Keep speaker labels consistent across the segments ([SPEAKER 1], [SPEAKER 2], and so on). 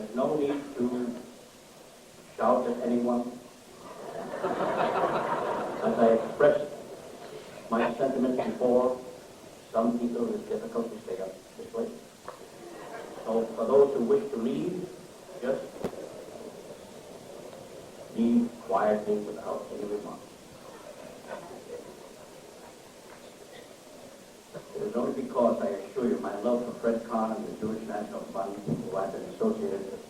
[SPEAKER 1] There's no need to shout at anyone. As I expressed my sentiments before, some people it is difficult to stay up this way. So for those who wish to leave, just leave quietly without any remark. It is only because I assure you my love for Fred Kahn and the Jewish National Fund, who I've been associated with.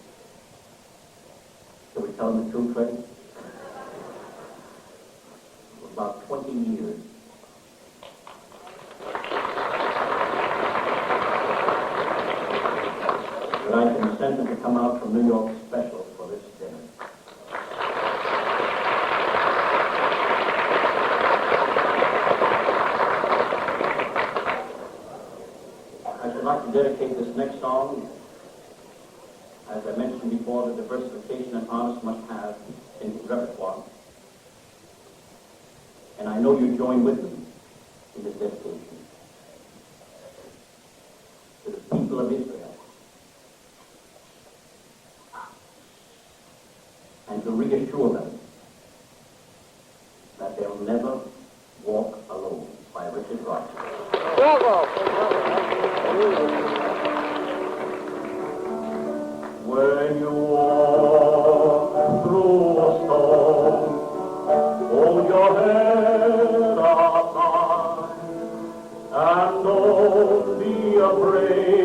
[SPEAKER 1] Shall we tell them the truth, Fred? For about 20 years. That I consented to come out from New York special for this dinner. I'd like to dedicate this next song, as I mentioned before, the diversification an artist must have in his repertoire. And I know you join with me in this dedication to the people of Israel, and to reassure them that they'll never walk alone, by Richard Wright. When you walk through a storm, hold your head up high, and don't be afraid.